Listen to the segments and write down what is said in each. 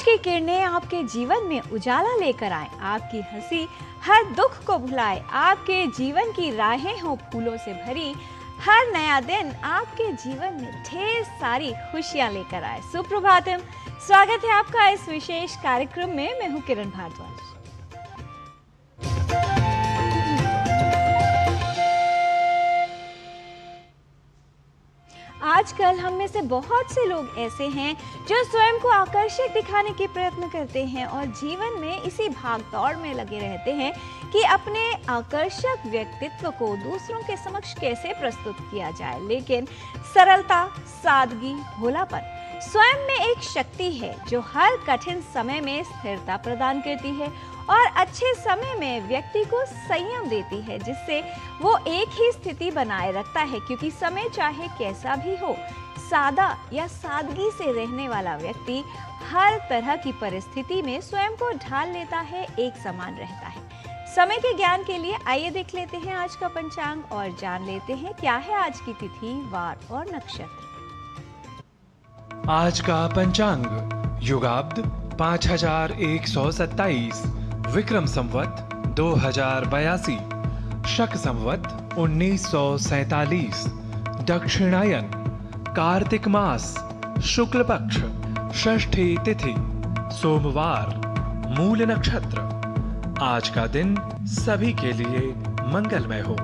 की किरणें आपके जीवन में उजाला लेकर आए, आपकी हंसी हर दुख को भुलाए, आपके जीवन की राहें हो फूलों से भरी, हर नया दिन आपके जीवन में ढेर सारी खुशियां लेकर आए। सुप्रभातम, स्वागत है आपका इस विशेष कार्यक्रम में। मैं हूं किरण भारद्वाज। आजकल हम में से बहुत से लोग ऐसे हैं जो स्वयं को आकर्षक दिखाने के प्रयत्न करते हैं और जीवन में इसी भागदौड़ में लगे रहते हैं कि अपने आकर्षक व्यक्तित्व को दूसरों के समक्ष कैसे प्रस्तुत किया जाए। लेकिन सरलता, सादगी, भोलापन स्वयं में एक शक्ति है जो हर कठिन समय में स्थिरता प्रदान करती है और अच्छे समय में व्यक्ति को संयम देती है, जिससे वो एक ही स्थिति बनाए रखता है। क्योंकि समय चाहे कैसा भी हो, सादा या सादगी से रहने वाला व्यक्ति हर तरह की परिस्थिति में स्वयं को ढाल लेता है, एक समान रहता है। समय के ज्ञान के लिए आइए देख लेते हैं आज का पंचांग और जान लेते हैं क्या है आज की तिथि, वार और नक्षत्र। आज का पंचांग युगाब्द 5127, विक्रम संवत 2082, शक संवत 1947, दक्षिणायन, कार्तिक मास, शुक्ल पक्ष, षष्ठी तिथि, सोमवार, मूल नक्षत्र। आज का दिन सभी के लिए मंगलमय हो।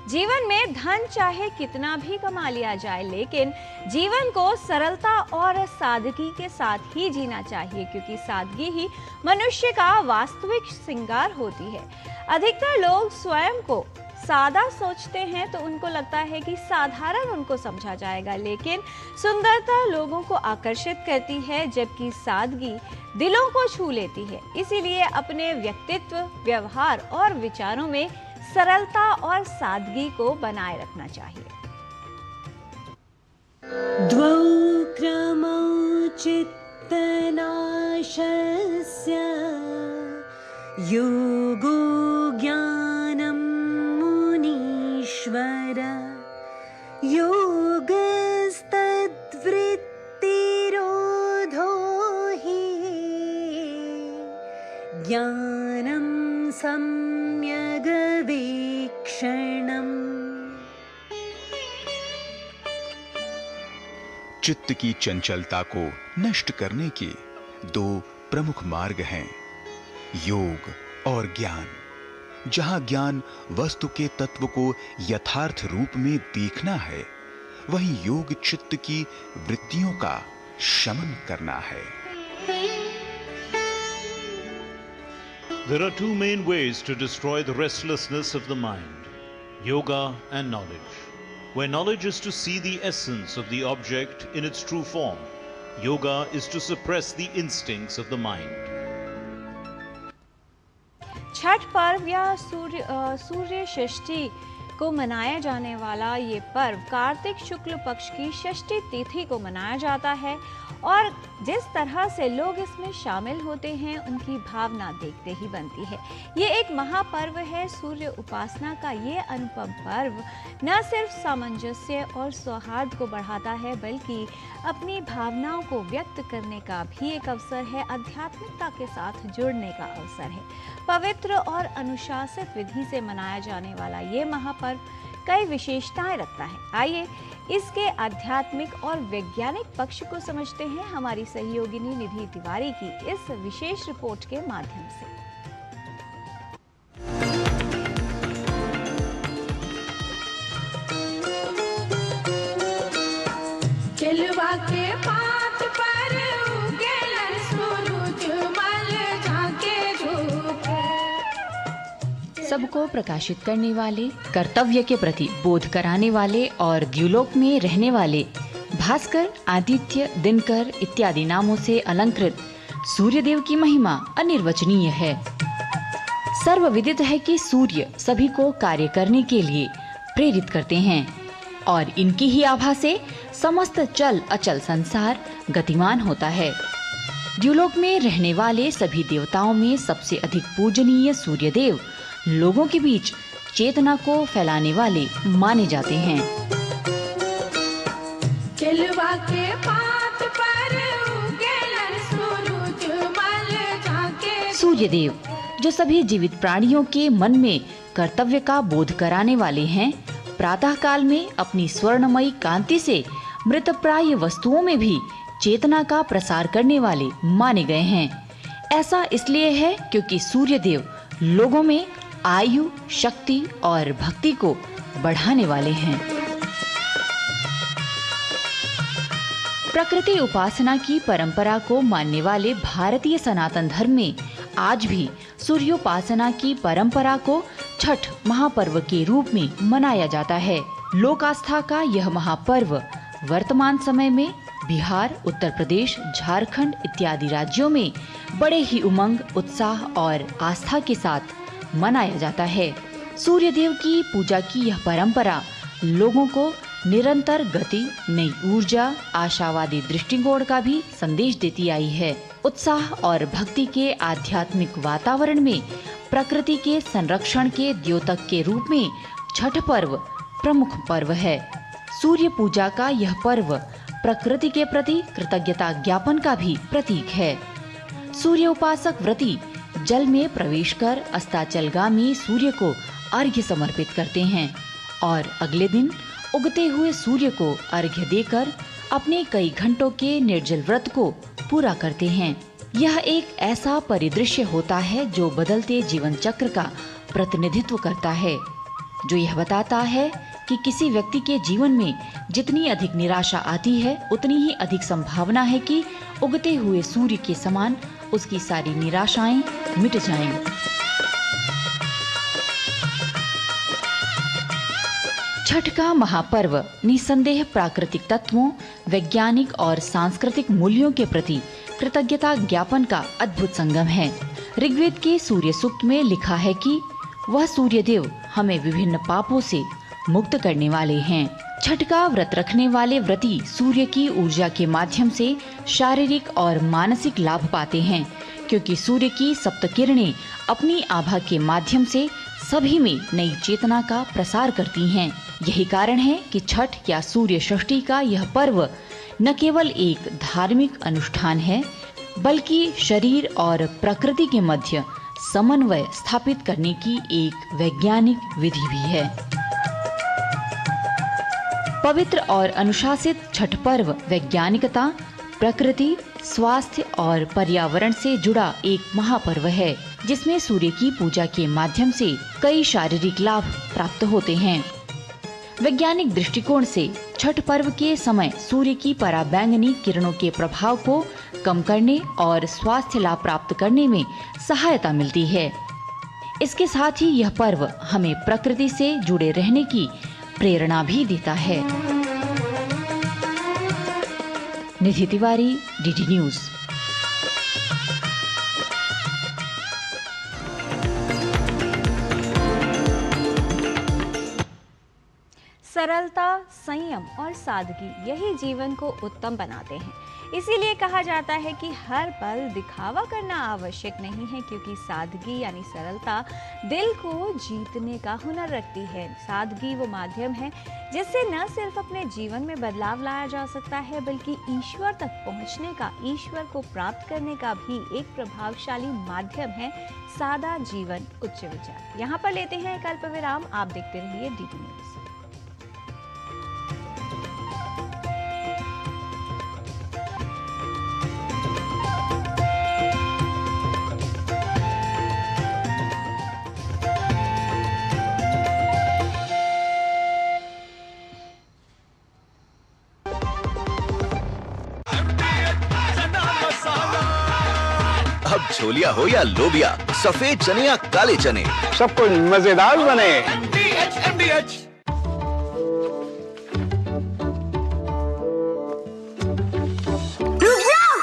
जीवन में धन चाहे कितना भी कमा लिया जाए, लेकिन जीवन को सरलता और सादगी के साथ ही जीना चाहिए, क्योंकि सादगी ही मनुष्य का वास्तविक श्रृंगार होती है। अधिकतर लोग स्वयं को सादा सोचते हैं तो उनको लगता है कि साधारण उनको समझा जाएगा, लेकिन सुंदरता लोगों को आकर्षित करती है, जबकि सादगी दिलों को छू लेती है। इसीलिए अपने व्यक्तित्व, व्यवहार और विचारों में सरलता और सादगी को बनाए रखना चाहिए। द्वौ क्रमौ चित्तनाशस्य योगो ज्ञानं मुनीश्वर योगस्तद्वृत्तिरोधो हि ज्ञानं सम्यग् वीक्षणम्। चित्त की चंचलता को नष्ट करने के दो प्रमुख मार्ग हैं, योग और ज्ञान। जहां ज्ञान वस्तु के तत्व को यथार्थ रूप में देखना है, वहीं योग चित्त की वृत्तियों का शमन करना है। There are two main ways to destroy the restlessness of the mind, yoga and knowledge. Where knowledge is to see the essence of the object in its true form, yoga is to suppress the instincts of the mind. Chhath पर्व या सूर्य षष्ठी को मनाया जाने वाला ये पर्व कार्तिक शुक्ल पक्ष की षष्ठी तिथि को मनाया जाता है और जिस तरह से लोग इसमें शामिल होते हैं, उनकी भावना देखते ही बनती है। ये एक महापर्व है। सूर्य उपासना का ये अनुपम पर्व न सिर्फ सामंजस्य और सौहार्द को बढ़ाता है, बल्कि अपनी भावनाओं को व्यक्त करने का भी एक अवसर है, आध्यात्मिकता के साथ जुड़ने का अवसर है। पवित्र और अनुशासित विधि से मनाया जाने वाला ये महापर्व कई विशेषताएं रखता है। आइए इसके आध्यात्मिक और वैज्ञानिक पक्ष को समझते हैं हमारी सहयोगिनी निधि तिवारी की इस विशेष रिपोर्ट के माध्यम से। केलवा के पात पर उगेलन सूरज मल झांके झुके। सबको प्रकाशित करने वाले, कर्तव्य के प्रति बोध कराने वाले और द्युलोक में रहने वाले भास्कर, आदित्य, दिनकर इत्यादि नामों से अलंकृत सूर्यदेव की महिमा अनिर्वचनीय है। सर्वविदित है कि सूर्य सभी को कार्य करने के लिए प्रेरित करते हैं और इनकी ही आभा से समस्त चल अचल संसार गतिमान होता है। द्युलोक में रहने वाले सभी देवताओं में सबसे अधिक पूजनीय सूर्यदेव लोगों के बीच चेतना को फैलाने वाले माने जाते हैं। केलवा के पात पर सूर्यदेव जो सभी जीवित प्राणियों के मन में कर्तव्य का बोध कराने वाले हैं, प्रातः काल में अपनी स्वर्णमयी कांति से मृतप्राय वस्तुओं में भी चेतना का प्रसार करने वाले माने गए हैं। ऐसा इसलिए है क्योंकि सूर्यदेव लोगों में आयु, शक्ति और भक्ति को बढ़ाने वाले हैं। प्रकृति उपासना की परंपरा को मानने वाले भारतीय सनातन धर्म में आज भी सूर्योपासना की परंपरा को छठ महापर्व के रूप में मनाया जाता है। लोक आस्था का यह महापर्व वर्तमान समय में बिहार, उत्तर प्रदेश, झारखंड इत्यादि राज्यों में बड़े ही उमंग, उत्साह और आस्था के साथ मनाया जाता है। सूर्यदेव की पूजा की यह परंपरा लोगों को निरंतर गति, नई ऊर्जा, आशावादी दृष्टिकोण का भी संदेश देती आई है। उत्साह और भक्ति के आध्यात्मिक वातावरण में प्रकृति के संरक्षण के द्योतक के रूप में छठ पर्व प्रमुख पर्व है। सूर्य पूजा का यह पर्व प्रकृति के प्रति कृतज्ञता ज्ञापन का भी प्रतीक है। सूर्य उपासक व्रती जल में प्रवेश कर अस्ताचलगामी सूर्य को अर्घ्य समर्पित करते हैं और अगले दिन उगते हुए सूर्य को अर्घ्य देकर अपने कई घंटों के निर्जल व्रत को पूरा करते हैं। यह एक ऐसा परिदृश्य होता है जो बदलते जीवन चक्र का प्रतिनिधित्व करता है, जो यह बताता है कि किसी व्यक्ति के जीवन में जितनी अधिक निराशा आती है, उतनी ही अधिक संभावना है कि उगते हुए सूर्य के समान उसकी सारी निराशाएं मिट जाएं। छठ का महापर्व निसंदेह प्राकृतिक तत्वों, वैज्ञानिक और सांस्कृतिक मूल्यों के प्रति कृतज्ञता ज्ञापन का अद्भुत संगम है। ऋग्वेद के सूर्य सूक्त में लिखा है कि वह सूर्यदेव हमें विभिन्न पापों से मुक्त करने वाले हैं। छठ का व्रत रखने वाले व्रती सूर्य की ऊर्जा के माध्यम से शारीरिक और मानसिक लाभ पाते हैं, क्योंकि सूर्य की सप्त किरणें अपनी आभा के माध्यम से सभी में नई चेतना का प्रसार करती हैं। यही कारण है कि छठ या सूर्य षष्ठी का यह पर्व न केवल एक धार्मिक अनुष्ठान है, बल्कि शरीर और प्रकृति के मध्य समन्वय स्थापित करने की एक वैज्ञानिक विधि भी है। पवित्र और अनुशासित छठ पर्व वैज्ञानिकता, प्रकृति, स्वास्थ्य और पर्यावरण से जुड़ा एक महापर्व है, जिसमें सूर्य की पूजा के माध्यम से कई शारीरिक लाभ प्राप्त होते हैं। वैज्ञानिक दृष्टिकोण से छठ पर्व के समय सूर्य की पराबैंगनी किरणों के प्रभाव को कम करने और स्वास्थ्य लाभ प्राप्त करने में सहायता मिलती है। इसके साथ ही यह पर्व हमें प्रकृति से जुड़े रहने की प्रेरणा भी देता है। निधि तिवारी, डीडी न्यूज। सरलता, संयम और सादगी यही जीवन को उत्तम बनाते हैं। इसीलिए कहा जाता है कि हर पल दिखावा करना आवश्यक नहीं है, क्योंकि सादगी यानी सरलता दिल को जीतने का हुनर रखती है। सादगी वो माध्यम है जिससे न सिर्फ अपने जीवन में बदलाव लाया जा सकता है, बल्कि ईश्वर तक पहुंचने का, ईश्वर को प्राप्त करने का भी एक प्रभावशाली माध्यम है सादा जीवन, उच्च विचार। यहाँ पर लेते हैं एक अल्प विराम। आप देखते रहिए डीडी न्यूज। अब छोलिया हो या लोबिया, सफेद चने या काले चने, सब कुछ मजेदार बने। रुक जाओ,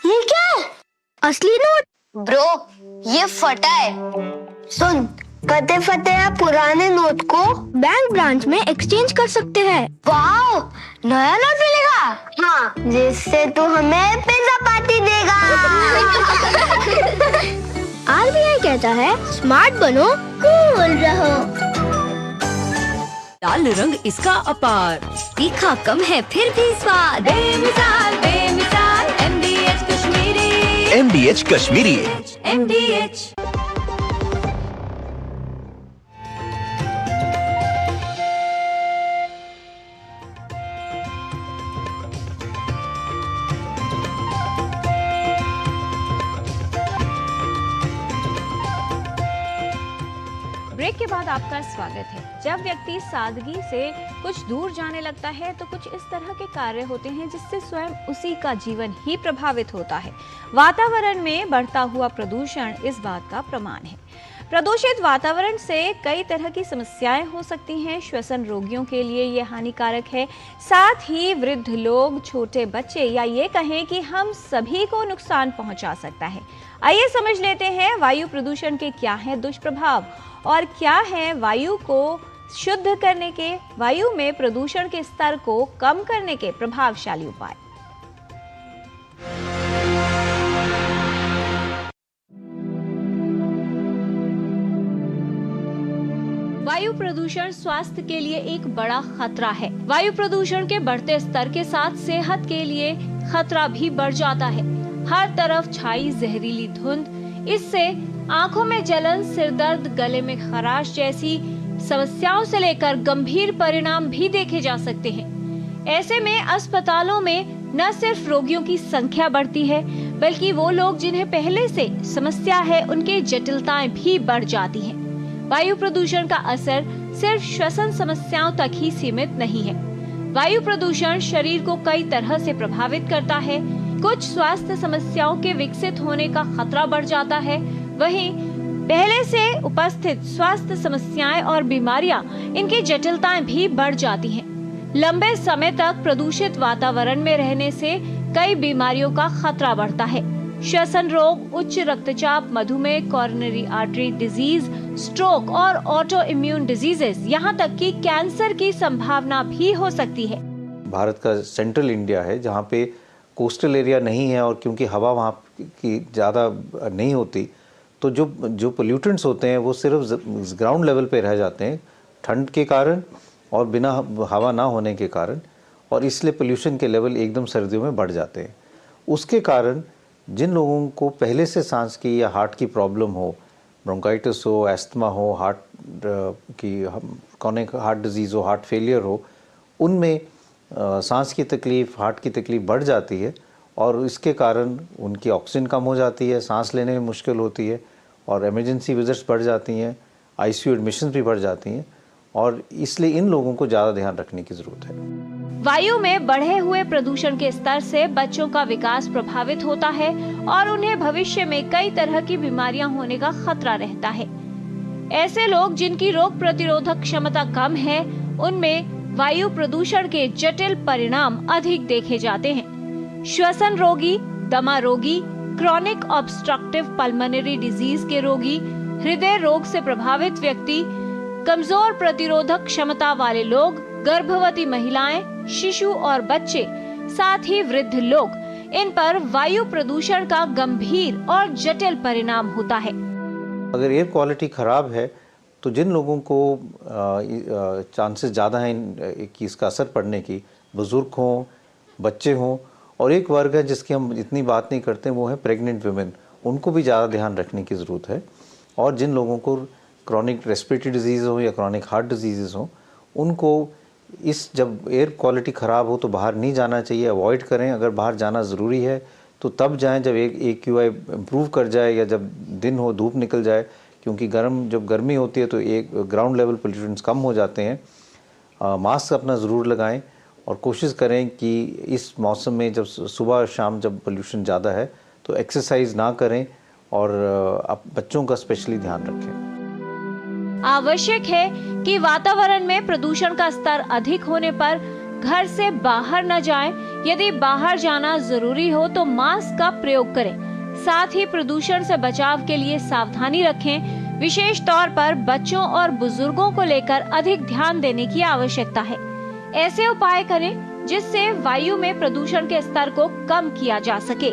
ये क्या है? असली नोट? ब्रो, ये फटा है। सुन, कते फटे या पुराने नोट को बैंक ब्रांच में एक्सचेंज कर सकते हैं। वाओ, नया नोट मिलेगा? हाँ, जिससे तू हमें पिज्जा पार्टी देगा। आरबीआई कहता है स्मार्ट बनो, कूल रहो। लाल रंग इसका अपार, तीखा कम है फिर भी स्वाद। बेमिसाल बेमिसाल MDH Kashmiri. MDH Kashmiri. MDH आपका स्वागत है। जब व्यक्ति सादगी से कुछ दूर जाने लगता है तो कुछ इस तरह के कार्य होते हैं जिससे स्वयं उसी का जीवन ही प्रभावित होता है। वातावरण में बढ़ता हुआ प्रदूषण इस बात का प्रमाण है। प्रदूषित वातावरण से कई तरह की समस्याएं हो सकती हैं। श्वसन रोगियों के लिए ये हानिकारक है, साथ ही वृद्ध लोग, छोटे बच्चे या ये कहें कि हम सभी को नुकसान पहुंचा सकता है। आइए समझ लेते हैं वायु प्रदूषण के क्या हैं दुष्प्रभाव और क्या है वायु को शुद्ध करने के, वायु में प्रदूषण के स्तर को कम करने के प्रभावशाली उपाय। वायु प्रदूषण स्वास्थ्य के लिए एक बड़ा खतरा है। वायु प्रदूषण के बढ़ते स्तर के साथ सेहत के लिए खतरा भी बढ़ जाता है। हर तरफ छाई जहरीली धुंध, इससे आंखों में जलन, सिरदर्द, गले में खराश जैसी समस्याओं से लेकर गंभीर परिणाम भी देखे जा सकते हैं। ऐसे में अस्पतालों में न सिर्फ रोगियों की संख्या बढ़ती है, बल्कि वो लोग जिन्हें पहले से समस्या है उनकी जटिलताएं भी बढ़ जाती हैं। वायु प्रदूषण का असर सिर्फ श्वसन समस्याओं तक ही सीमित नहीं है। वायु प्रदूषण शरीर को कई तरह से प्रभावित करता है। कुछ स्वास्थ्य समस्याओं के विकसित होने का खतरा बढ़ जाता है, वहीं पहले से उपस्थित स्वास्थ्य समस्याएं और बीमारियां, इनकी जटिलताएं भी बढ़ जाती हैं। लंबे समय तक प्रदूषित वातावरण में रहने से कई बीमारियों का खतरा बढ़ता है। श्वसन रोग, उच्च रक्तचाप, मधुमेह, कॉरोनरी आर्टरी डिजीज, स्ट्रोक और ऑटो इम्यून डिजीजेस, यहाँ तक कि कैंसर की संभावना भी हो सकती है। भारत का सेंट्रल इंडिया है जहाँ पे कोस्टल एरिया नहीं है और क्योंकि हवा वहाँ की ज़्यादा नहीं होती, तो जो पोल्यूटेंट्स होते हैं वो सिर्फ ग्राउंड लेवल पे रह जाते हैं ठंड के कारण और बिना हवा ना होने के कारण, और इसलिए पोल्यूशन के लेवल एकदम सर्दियों में बढ़ जाते हैं। उसके कारण जिन लोगों को पहले से सांस की या हार्ट की प्रॉब्लम हो, ब्रोंकाइटिस हो, एस्थमा हो, हार्ट की कॉर्निक हार्ट डिजीज़ हो, हार्ट फेलियर हो, उनमें सांस की तकलीफ़, हार्ट की तकलीफ़ बढ़ जाती है और इसके कारण उनकी ऑक्सीजन कम हो जाती है, सांस लेने में मुश्किल होती है और इमरजेंसी विजिट्स बढ़ जाती हैं, आईसीयू एडमिशंस भी बढ़ जाती हैं, और इसलिए इन लोगों को ज़्यादा ध्यान रखने की ज़रूरत है। वायु में बढ़े हुए प्रदूषण के स्तर से बच्चों का विकास प्रभावित होता है और उन्हें भविष्य में कई तरह की बीमारियां होने का खतरा रहता है। ऐसे लोग जिनकी रोग प्रतिरोधक क्षमता कम है, उनमें वायु प्रदूषण के जटिल परिणाम अधिक देखे जाते हैं। श्वसन रोगी, दमा रोगी, क्रॉनिक ऑब्स्ट्रक्टिव पल्मोनरी डिजीज के रोगी, हृदय रोग से प्रभावित व्यक्ति, कमजोर प्रतिरोधक क्षमता वाले लोग, गर्भवती महिलाएं, शिशु और बच्चे, साथ ही वृद्ध लोग, इन पर वायु प्रदूषण का गंभीर और जटिल परिणाम होता है। अगर एयर क्वालिटी खराब है तो जिन लोगों को चांसेस ज़्यादा हैं कि इसका असर पड़ने की, बुजुर्ग हों, बच्चे हों, और एक वर्ग है जिसकी हम इतनी बात नहीं करते, वो है प्रेग्नेंट वुमेन, उनको भी ज़्यादा ध्यान रखने की ज़रूरत है। और जिन लोगों को क्रॉनिक रेस्पिरेटरी डिजीज़ हो या क्रॉनिक हार्ट डिजीज़ हो, उनको जब एयर क्वालिटी ख़राब हो तो बाहर नहीं जाना चाहिए, अवॉइड करें। अगर बाहर जाना ज़रूरी है तो तब जाएं जब AQI इम्प्रूव कर जाए या जब दिन हो, धूप निकल जाए, क्योंकि जब गर्मी होती है तो एक ग्राउंड लेवल पोल्यूशंस कम हो जाते हैं। मास्क अपना ज़रूर लगाएं और कोशिश करें कि इस मौसम में जब सुबह शाम जब पोल्यूशन ज़्यादा है तो एक्सरसाइज ना करें और बच्चों का स्पेशली ध्यान रखें। आवश्यक है कि वातावरण में प्रदूषण का स्तर अधिक होने पर घर से बाहर न जाएं। यदि बाहर जाना जरूरी हो तो मास्क का प्रयोग करें। साथ ही प्रदूषण से बचाव के लिए सावधानी रखें। विशेष तौर पर बच्चों और बुजुर्गों को लेकर अधिक ध्यान देने की आवश्यकता है। ऐसे उपाय करें जिससे वायु में प्रदूषण के स्तर को कम किया जा सके।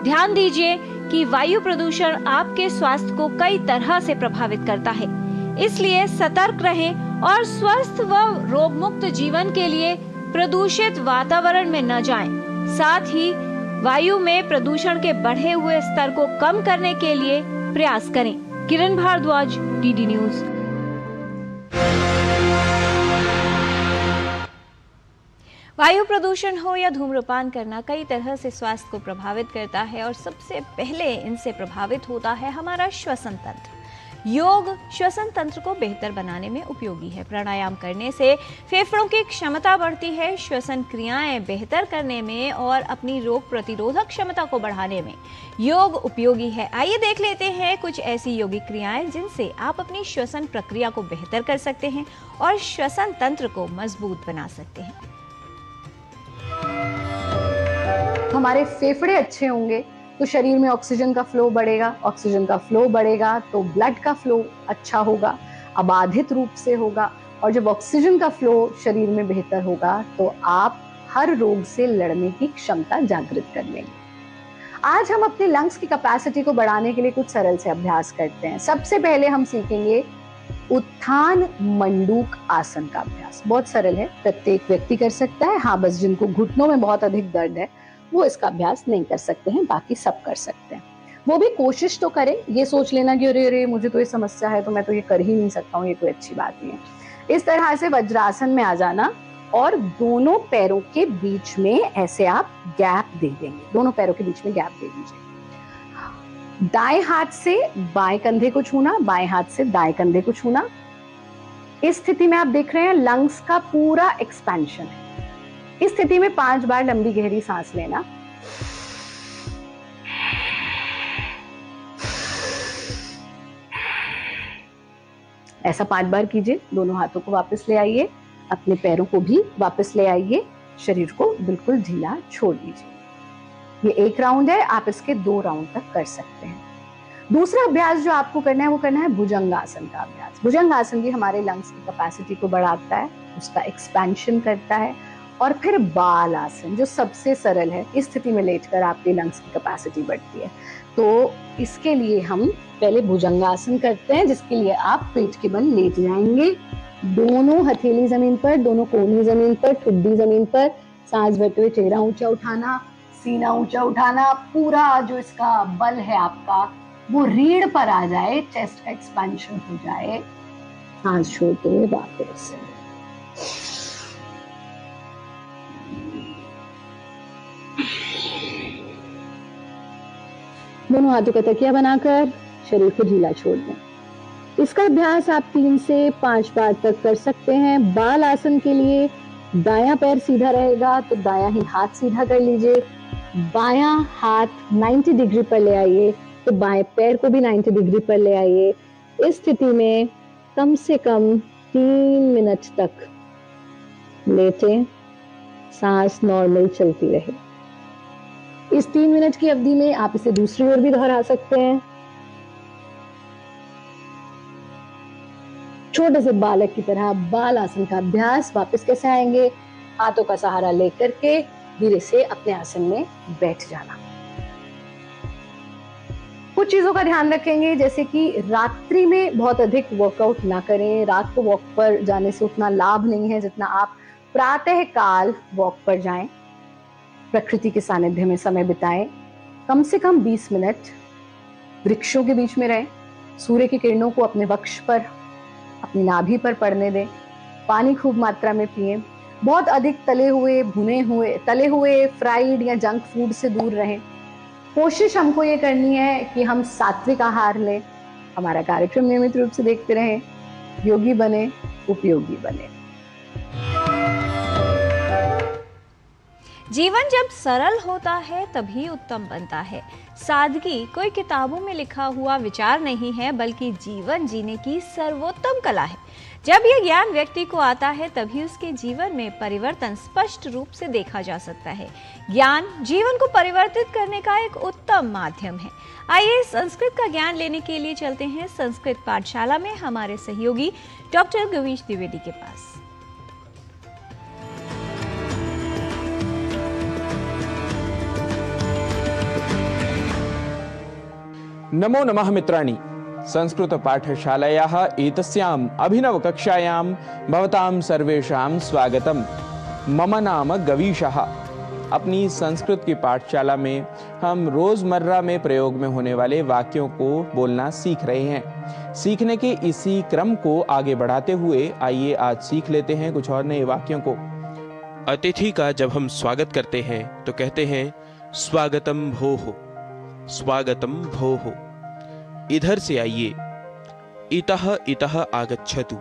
ध्यान दीजिए कि वायु प्रदूषण आपके स्वास्थ्य को कई तरह से प्रभावित करता है, इसलिए सतर्क रहें और स्वस्थ व रोग मुक्त जीवन के लिए प्रदूषित वातावरण में न जाएं। साथ ही वायु में प्रदूषण के बढ़े हुए स्तर को कम करने के लिए प्रयास करें। किरण भारद्वाज, DD न्यूज। वायु प्रदूषण हो या धूम्रपान करना कई तरह से स्वास्थ्य को प्रभावित करता है और सबसे पहले इनसे प्रभावित होता है हमारा श्वसन तंत्र। योग श्वसन तंत्र को बेहतर बनाने में उपयोगी है। प्राणायाम करने से फेफड़ों की क्षमता बढ़ती है, श्वसन क्रियाएं बेहतर करने में और अपनी रोग प्रतिरोधक क्षमता को बढ़ाने में योग उपयोगी है। आइए देख लेते हैं कुछ ऐसी योगिक क्रियाएं जिनसे आप अपनी श्वसन प्रक्रिया को बेहतर कर सकते हैं और श्वसन तंत्र को मजबूत बना सकते हैं। हमारे फेफड़े अच्छे होंगे तो शरीर में ऑक्सीजन का फ्लो बढ़ेगा, ऑक्सीजन का फ्लो बढ़ेगा तो ब्लड का फ्लो अच्छा होगा, अबाधित रूप से होगा, और जब ऑक्सीजन का फ्लो शरीर में बेहतर होगा तो आप हर रोग से लड़ने की क्षमता जागृत कर लेंगे। आज हम अपने लंग्स की कैपेसिटी को बढ़ाने के लिए कुछ सरल से अभ्यास करते हैं। सबसे पहले हम सीखेंगे उत्थान मंडूक आसन का अभ्यास। बहुत सरल है, प्रत्येक व्यक्ति कर सकता है। हाँ, बस जिनको घुटनों में बहुत अधिक दर्द है वो इसका अभ्यास नहीं कर सकते हैं, बाकी सब कर सकते हैं। वो भी कोशिश तो करें, ये सोच लेना कि अरे अरे मुझे तो ये समस्या है तो मैं तो ये कर ही नहीं सकता हूँ, ये कोई अच्छी बात नहीं है। इस तरह से वज्रासन में आ जाना और दोनों पैरों के बीच में ऐसे आप गैप दे देंगे, दोनों पैरों के बीच में गैप दे दीजिए। दाएं हाथ से बाएं कंधे को छूना, बाएं हाथ से दाएं कंधे को छूना। इस स्थिति में आप देख रहे हैं लंग्स का पूरा एक्सपेंशन है। इस स्थिति में 5 बार लंबी गहरी सांस लेना। ऐसा 5 बार कीजिए। दोनों हाथों को वापस ले आइए, अपने पैरों को भी वापस ले आइए, शरीर को बिल्कुल ढीला छोड़ दीजिए। ये 1 राउंड है, आप इसके 2 राउंड तक कर सकते हैं। दूसरा अभ्यास जो आपको करना है वो करना है भुजंगासन का अभ्यास। भुजंगासन भी हमारे लंग्स की कैपेसिटी को बढ़ाता है, उसका एक्सपेंशन करता है। और फिर बाल आसन जो सबसे सरल है, इस स्थिति में लेटकर आपके लंग्स की कैपेसिटी बढ़ती है। तो इसके लिए हम पहले भुजंगासन करते हैं, जिसके लिए आप पेट के बल लेट जाएंगे, दोनों हथेली जमीन पर, दोनों कोहनी जमीन पर, ठुड्डी जमीन पर, सांस भरते हुए चेहरा ऊंचा उठाना, सीना ऊंचा उठाना, पूरा जो इसका बल है आपका वो रीढ़ पर आ जाए, चेस्ट का एक्सपेंशन हो जाए। सांस छोड़ते हुए वापस। दोनों हाथों का तकिया बनाकर शरीर को ढीला छोड़ दें। इसका अभ्यास आप 3 से 5 बार तक कर सकते हैं। बाल आसन के लिए दायां पैर सीधा रहेगा तो दायां ही हाथ सीधा कर लीजिए, बायां हाथ 90 डिग्री पर ले आइए तो बाएं पैर को भी 90 डिग्री पर ले आइए। इस स्थिति में कम से कम 3 मिनट तक लेटें, सांस नॉर्मल चलती रहे। इस 3 मिनट की अवधि में आप इसे दूसरी ओर भी दोहरा सकते हैं। छोटे से बालक की तरह बाल आसन का अभ्यास। वापस कैसे आएंगे? हाथों का सहारा लेकर के धीरे से अपने आसन में बैठ जाना। कुछ चीजों का ध्यान रखेंगे, जैसे कि रात्रि में बहुत अधिक वर्कआउट ना करें। रात को वॉक पर जाने से उतना लाभ नहीं है जितना आप प्रातः काल वॉक पर जाएं, प्रकृति के सानिध्य में समय बिताएं। कम से कम 20 मिनट वृक्षों के बीच में रहें, सूर्य की किरणों को अपने वक्ष पर, अपनी नाभि पर पड़ने दें। पानी खूब मात्रा में पिएं। बहुत अधिक तले हुए फ्राइड या जंक फूड से दूर रहें। कोशिश हमको ये करनी है कि हम सात्विक आहार लें। हमारा कार्यक्रम नियमित रूप से देखते रहें। योगी बने, उपयोगी बने। जीवन जब सरल होता है तभी उत्तम बनता है। सादगी कोई किताबों में लिखा हुआ विचार नहीं है, बल्कि जीवन जीने की सर्वोत्तम कला है। जब यह ज्ञान व्यक्ति को आता है तभी उसके जीवन में परिवर्तन स्पष्ट रूप से देखा जा सकता है। ज्ञान जीवन को परिवर्तित करने का एक उत्तम माध्यम है। आइए संस्कृत का ज्ञान लेने के लिए चलते हैं संस्कृत पाठशाला में हमारे सहयोगी डॉक्टर गवीश द्विवेदी के पास। नमो नमः मित्राणि। संस्कृत पाठशालायाः एतस्याम् अभिनव कक्षायां भवतां सर्वेषां स्वागतम्। मम नाम गवीशः। अपनी संस्कृत की पाठशाला में हम रोजमर्रा में प्रयोग में होने वाले वाक्यों को बोलना सीख रहे हैं। सीखने के इसी क्रम को आगे बढ़ाते हुए आइए आज सीख लेते हैं कुछ और नए वाक्यों को। अतिथि का जब हम स्वागत करते हैं तो कहते हैं स्वागतम भोः, स्वागतम भोः। इधर से आइए। इतः इतः आगच्छतु,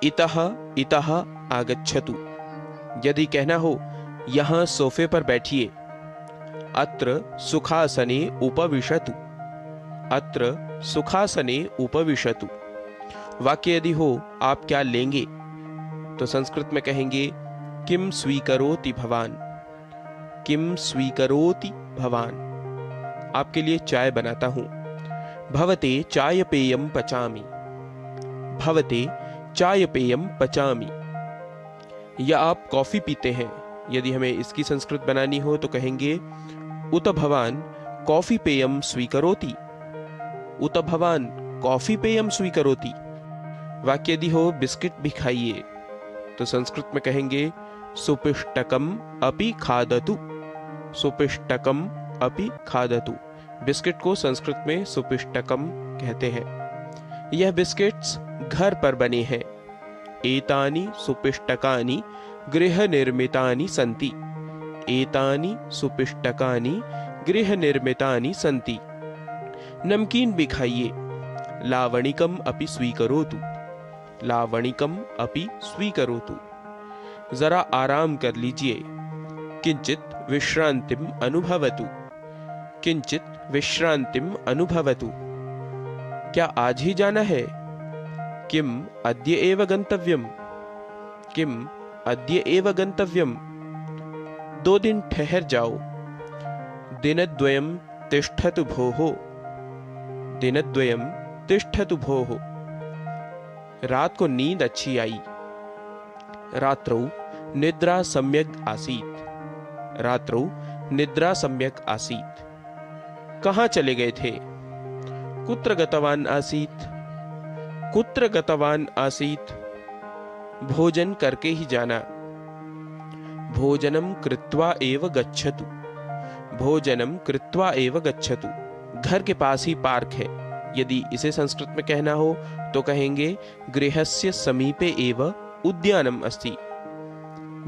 इतः इतः आगच्छतु। यदि कहना हो यहाँ सोफे पर बैठिए, अत्र सुखासने उपविशतु, अत्र सुखासने उपविशतु। वाक्य यदि हो आप क्या लेंगे, तो संस्कृत में कहेंगे किम स्वीकरोति भवान, किम स्वीकरोति भवान। आपके लिए चाय बनाता हूं। भवते चाय पेयम पचामि, भवते चाय पेयम पचामि। या आप कॉफी पीते हैं, यदि हमें इसकी संस्कृत बनानी हो तो कहेंगे उत भवान कॉफी पेयम स्वीकरोति, उत भवान कॉफी पेयम स्वीकरोति। वाक्य यदि हो बिस्किट भी खाइए, तो संस्कृत में कहेंगे सुपिष्टकम अपि खादतु, सुपिष्टकम अपि खादतु। बिस्किट को संस्कृत में सुपिष्टकम कहते हैं। यह बिस्किट्स घर पर बने हैं। एतानि सुपिष्टकानि गृह निर्मितानि सन्ति, एतानि सुपिष्टकानि गृह निर्मितानि सन्ति। नमकीन भी खाइए। लावणिकम अपि स्वीकरोतु, लावणिकम अपि स्वीकरोतु। जरा आराम कर लीजिए। किंचित विश्रांतिम अनुभवतु, किंचित विश्रांतिम अनुभवतु। क्या आज ही जाना है? किम अद्य एव गंतव्यम, किम अद्य एव गंतव्यम। 2 दिन ठहर जाओ। दिनद्वयम तिष्ठतु भोः, दिनद्वयम तिष्ठतु भोः। रात को नींद अच्छी आई। रात्रौ निद्रा सम्यक् आसीत्, रात्रौ निद्रा सम्यक् आसीत्। कहाँ चले गए थे? कुत्र गतवान आसीत्, कुत्र गतवान आसीत्। भोजन करके ही जाना। भोजनम कृत्वा एव गच्छतु, भोजनम कृत्वा एव गच्छतु। घर के पास ही पार्क है। यदि इसे संस्कृत में कहना हो तो कहेंगे गृहस्य समीपे एव उद्यानम अस्ति,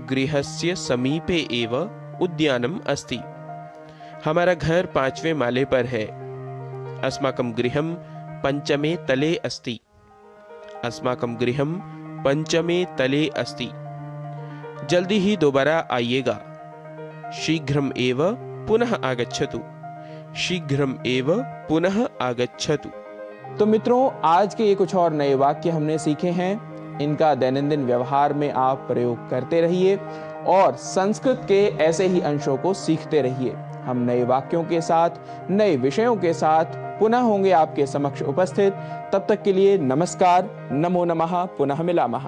गृहस्य समीपे एव उद्यानम अस्ति। हमारा घर 5वें माले पर है। अस्माकं गृहं 5मे तले अस्ति, अस्माकं गृहं 5मे तले अस्ति। जल्दी ही दोबारा आइएगा। शीघ्रम एव पुनः आगच्छतु, शीघ्रम एव पुनः आगच्छतु। तो मित्रों, आज के ये कुछ और नए वाक्य हमने सीखे हैं। इनका दैनंदिन व्यवहार में आप प्रयोग करते रहिए और संस्कृत के ऐसे ही अंशों को सीखते रहिए। हम नए वाक्यों के साथ, नए विषयों के साथ पुनः होंगे आपके समक्ष उपस्थित। तब तक के लिए नमस्कार, नमो नमः, पुनः मिलामः।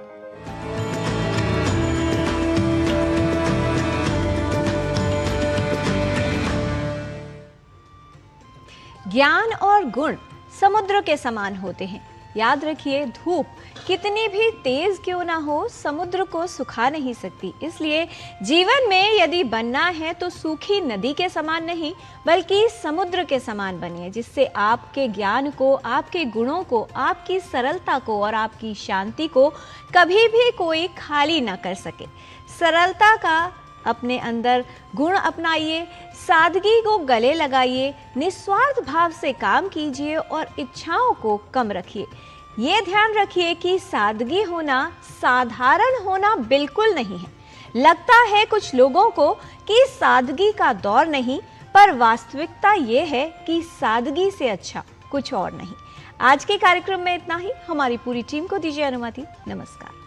ज्ञान और गुण समुद्र के समान होते हैं। याद रखिए, धूप कितनी भी तेज क्यों ना हो, समुद्र को सुखा नहीं सकती। इसलिए जीवन में यदि बनना है तो सूखी नदी के समान नहीं, बल्कि समुद्र के समान बनिए, जिससे आपके ज्ञान को, आपके गुणों को, आपकी सरलता को और आपकी शांति को कभी भी कोई खाली ना कर सके। सरलता का अपने अंदर गुण अपनाइए, सादगी को गले लगाइए, निस्वार्थ भाव से काम कीजिए और इच्छाओं को कम रखिए। ये ध्यान रखिए कि सादगी होना साधारण होना बिल्कुल नहीं है। लगता है कुछ लोगों को कि सादगी का दौर नहीं, पर वास्तविकता ये है कि सादगी से अच्छा कुछ और नहीं। आज के कार्यक्रम में इतना ही। हमारी पूरी टीम को दीजिए अनुमति। नमस्कार।